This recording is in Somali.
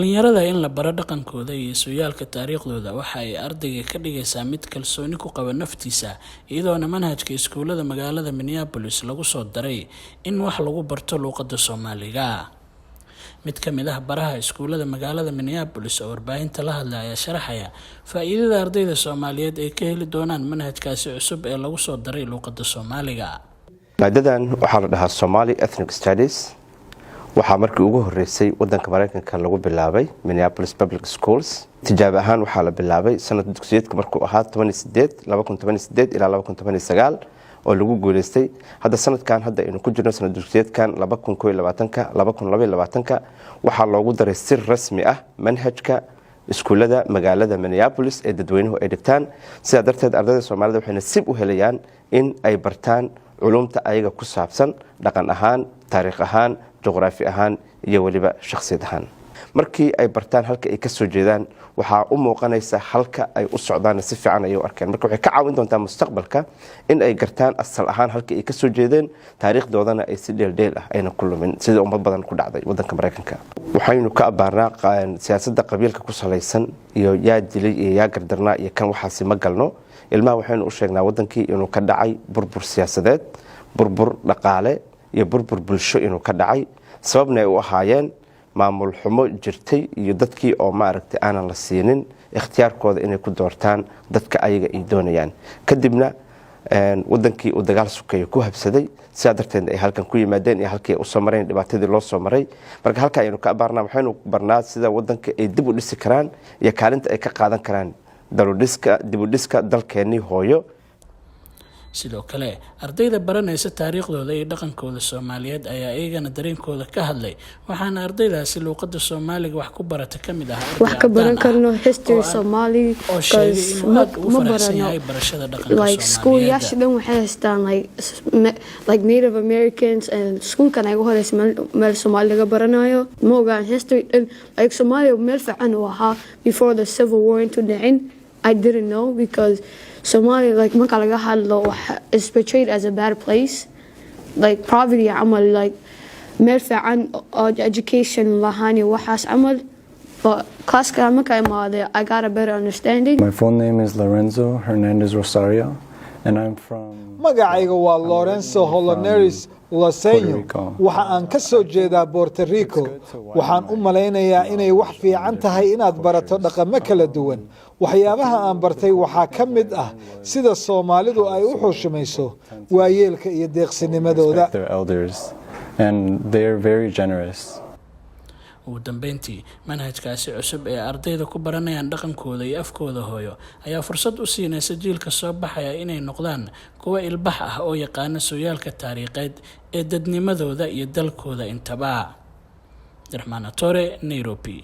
dhalinyarada in la baro dhaqankooda iyo sooyaalka taariikhdooda waxa ay ardayga ka dhigaysaa mid kalsooni ku qaba naftiisa iyadoona manhajka iskuulada magaalada Minneapolis lagu soo daray in wax lagu barto luqadda Soomaaliga. mid ka mid ah baraha iskuulada magaalada Minneapolis oo warbaahinta la hadlaya sharaxaya faa'iidada ardayda Soomaaliyeed ay ka heli doonaan manhajkaasi cusub ee lagu soo daray luqadda Soomaaliga. maadadan waxaa la dhahaa Somali Ethnic Studies waxaa markii ugu horeysay wadanka Mareykanka lagu bilaabay Minneapolis Public Schools. tijaabo ahaan waxaa la bilaabay sanad dugsiyeedka markuu ahaa 2018 ilaa 2019 oo lagu guuleystay. hadda sanadkan aynu ku jirno sanad dugsiyeedkan 2022 waxaa loogu daray si rasmi ah manhajka iskuulada magaalada Minneapolis ee dadweynuhu ay dhigtaan. sidaa darteed ardayda Soomaalida waxay nasiib u helayaan in ay bartaan culumta ayaga ku saabsan dhaqan ahaan, taariikh ahaan, juqraafi ahaan iyo waliba shakhsiyad ahaan. markii ay bartaan halka ay ka soo jeedaan waxaa u muuqanaysa halka ay u socdaan si fiican ay u arkeen. marka waxay ka caawin doontaa mustaqbalka in ay gartaan asal ahaan halka ay ka soo jeedeen, taariikhdoodana ay si dheeldheel ah ayna ku lumin sida ummad badan ku dhacday wadanka Mareykanka. waxaynu ka abaarnaa siyaasadda qabiilka ku salaysan iyo yaa dilay iyo yaa gardarnaa iyo kan waxaasi ma galno. ilmaha waxaynu u sheegnaa wadankii inuu ka dhacay burbur siyaasadeed, burbur dhaqaale iyo burbur bulsho inuu ka dhacay, sababna ay u ahaayeen maamul xumo jirtay iyo dadkii oo maaragtay aanan la siinin ikhtiyaarkooda inay ku doortaan dadka ayaga ay doonayaan. kadibna wadankii uu dagaal sukeeyo ku habsaday, sidaa darteed ay halkan ku yimaadeen iyo halkii u soo mareen dhibaatadii loo soo maray. marka halka aynu ka abaarnaa waxaynu barnaa sida wadanka ay dib u dhisi karaan iyo kaalinta ay ka qaadan karaan dib u dhiska dalkeenii hooyo. sidoo kale ardayda baranaysa taariikhdooda iyo dhaqankooda Soomaaliyeed ayaa iyagana dareenkooda ka hadlay waxaana ardaydaasi luqadda Soomaaliga wax ku barata kamid ah wax ka baran karno history Somali because ma barano barashada dhaqanka like school yashidan waxay haystaan like Native Americans and school kan ay horeys meel Soomaaliga baranayo ma ogaan history like Somalia meel fiican u ahaa before the civil war into dhicin. I didn't know because Somalia like marka laga hadlo is portrayed as a bad place, like poverty amal like meel fiican education lahani waxaas amal. but class marka imaade I got a better understanding. My full name is Lorenzo Hernandez Rosario and I'm from magacayga waa Lorenzo Hernandez Rosario waxa aan ka soo jeedaa Puerto Rico. waxaan u maleynayaa inay wax fiican tahay inaad barato dhaqamo kala duwan. waxyaabaha aan bartay waxaa ka mid ah sida Soomaalidu ay u xushmayso waayeelka iyo deeqsinimadooda. and they are very generous. ugu dambeyntii manhajkaasi cusub ee ardayda ku baranayaan dhaqankooda iyo afkooda hooyo ayaa fursad u siinaysa jiilka soo baxaya inay noqdaan kuwa ilbax ah oo yaqaana sooyaalka taariikheed ee dadnimadooda iyo dalkooda intaba. Abdirahmaan Atore, Nairobi.